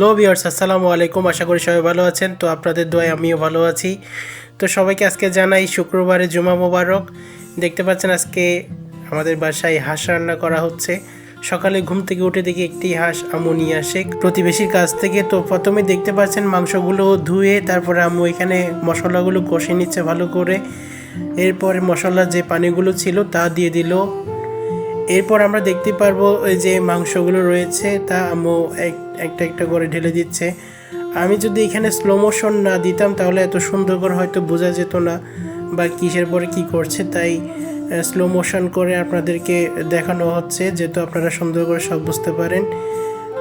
Hello viewers, আসসালামু আলাইকুম। আশা করি সবাই ভালো আছেন। তো আপনাদের দোয়ায় আমিও ভালো আছি। তো সবাইকে আজকে জানাই শুক্রবারে জুমা মোবারক। দেখতে পাচ্ছেন আজকে আমাদের বাসায় হাঁস রান্না করা হচ্ছে। সকালে ঘুম থেকে উঠে দেখি একটি হাঁস আম্মু নিয়ে আসে প্রতিবেশীর কাছ থেকে। তো প্রথমে দেখতে পাচ্ছেন মাংসগুলো ধুয়ে তারপরে আম্মু এখানে মশলাগুলো কষে নিচ্ছে ভালো করে। এরপরে মশলার যে পানিগুলো ছিল তা দিয়ে দিল। এরপর আমরা দেখতে পারবো ওই যে মাংসগুলো রয়েছে তা আম্মু একটা একটা করে ঢেলে দিচ্ছে। আমি যদি এখানে স্লো মোশন না দিতাম তাহলে এত সুন্দর করে হয়তো বোঝা যেত না বা কিসের পরে কি করছে, তাই স্লো মোশন করে আপনাদেরকে দেখানো হচ্ছে যেহেতু আপনারা সুন্দর করে সব বুঝতে পারেন।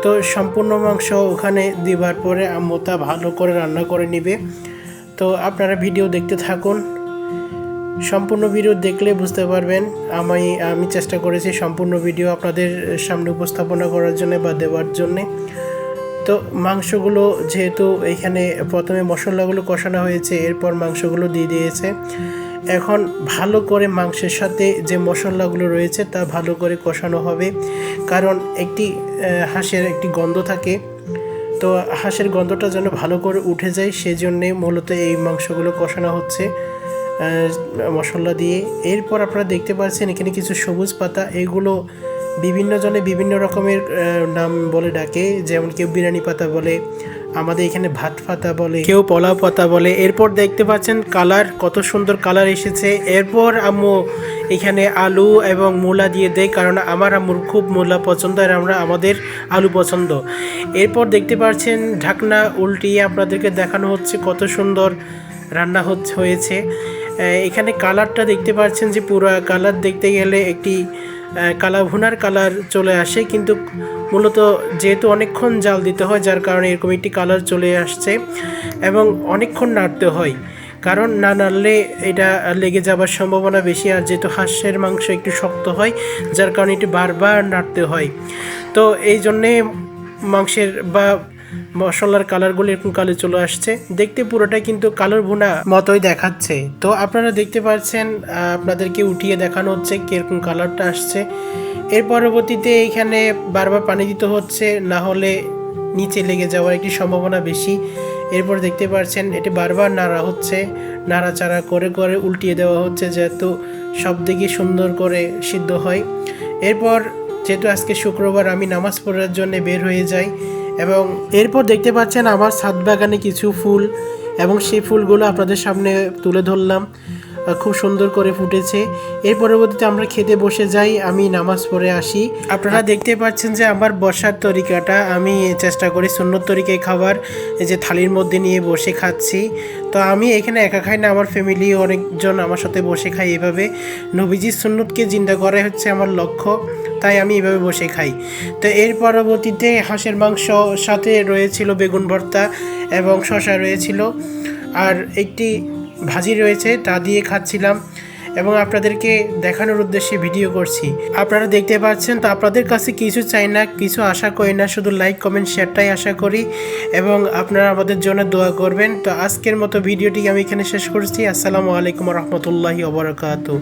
তো সম্পূর্ণ মাংস ওখানে দিবার পরে আম্মু তা ভালো করে রান্না করে নেবে। তো আপনারা ভিডিও দেখতে থাকুন, সম্পূর্ণ ভিডিও দেখলে বুঝতে পারবেন। আমি চেষ্টা করেছি সম্পূর্ণ ভিডিও আপনাদের সামনে উপস্থাপনা করার জন্য বা দেওয়ার জন্যে। তো মাংসগুলো যেহেতু এখানে প্রথমে মশলাগুলো কষানো হয়েছে, এরপর মাংসগুলো দিয়ে দিয়েছে। এখন ভালো করে মাংসের সাথে যে মশলাগুলো রয়েছে তা ভালো করে কষানো হবে, কারণ একটি হাঁসের একটি গন্ধ থাকে। তো হাঁসের গন্ধটা যেন ভালো করে উঠে যায়, সেজন্যে মূলত এই মাংসগুলো কষানো হচ্ছে মশলা দিয়ে। এরপর আপনারা দেখতে পাচ্ছেন এখানে কিছু সবুজ পাতা, এগুলো বিভিন্ন জনে বিভিন্ন রকমের নাম বলে ডাকে, যেমন কেউ বিরিয়ানি পাতা বলে, আমাদের এখানে ভাত পাতা বলে, কেউ পোলাও পাতা বলে। এরপর দেখতে পাচ্ছেন কালার, কত সুন্দর কালার এসেছে। এরপর আম্মু এখানে আলু এবং মূলা দিয়ে দেয়, কারণ আমার আম্মুর খুব মূলা পছন্দ আর আমাদের আলু পছন্দ। এরপর দেখতে পাচ্ছেন ঢাকনা উল্টিয়ে আপনাদেরকে দেখানো হচ্ছে কত সুন্দর রান্না হয়েছে। এখানে কালারটা দেখতে পাচ্ছেন যে পুরো কালার দেখতে গেলে একটি কালা ভুনার কালার চলে আসে, কিন্তু মূলত যেহেতু অনেকক্ষণ জাল দিতে হয় যার কারণে এরকম একটি কালার চলে আসছে এবং অনেকক্ষণ নাড়তে হয়, কারণ না নাড়লে এটা লেগে যাবার সম্ভাবনা বেশি। আর যেহেতু হাঁসের মাংস একটু শক্ত হয় যার কারণে একটু বারবার নাড়তে হয়। তো এই জন্যে মাংসের বা মশলার কালারগুলো এরকম কালো চলে আসছে, দেখতে পুরোটাই কিন্তু কালোর ভুনা মতোই দেখাচ্ছে। তো আপনারা দেখতে পাচ্ছেন আপনাদেরকে উঠিয়ে দেখানো হচ্ছে কিরকম কালারটা আসছে। এর পরবর্তীতে এইখানে বারবার পানি দিতে হচ্ছে, না হলে নিচে লেগে যাওয়ার একটি সম্ভাবনা বেশি। এরপর দেখতে পাচ্ছেন এটি বারবার নাড়া হচ্ছে, নাড়াচাড়া করে করে উল্টিয়ে দেওয়া হচ্ছে যেহেতু সব দিকে সুন্দর করে সিদ্ধ হয়। এরপর যেহেতু আজকে শুক্রবার আমি নামাজ পড়ার জন্য বের হয়ে যাই এবং এরপর দেখতে পাচ্ছেন আমার ছাদ বাগানে কিছু ফুল এবং সেই ফুলগুলো আপনাদের সামনে তুলে ধরলাম, খুব সুন্দর করে ফুটেছে। এর পরবর্তীতে আমরা খেতে বসে যাই, আমি নামাজ পড়ে আসি। আপনারা দেখতে পাচ্ছেন যে আমার বসার তরিকাটা, আমি চেষ্টা করি সুন্নত তরিকায় খাবার, এই যে থালির মধ্যে নিয়ে বসে খাচ্ছি। তো আমি এখানে একা খাই না, আমার ফ্যামিলি অনেকজন আমার সাথে বসে খাই। এভাবে নবীজির সুন্নতকে জিন্দা করাই হচ্ছে আমার লক্ষ্য, তাই আমি এভাবে বসে খাই। তো এর পরবর্তীতে হাঁসের মাংস সাথে রয়েছিল বেগুন ভর্তা এবং শসা রয়েছিল আর একটি ভাজি রয়েছে, তা দিয়ে খাচ্ছিলাম এবং আপনাদেরকে দেখানোর উদ্দেশ্যে ভিডিও করছি। আপনারা দেখতে পাচ্ছেন। তো আপনাদের কাছে কিছু চাই না, কিছু আশা করি না, শুধু লাইক কমেন্ট শেয়ারটাই আশা করি এবং আপনারা আমাদের জন্য দোয়া করবেন। তো আজকের মতো ভিডিওটি আমি এখানে শেষ করছি। আসসালামু আলাইকুম রহমতুল্লাহি ওয়া বারাকাতুহু।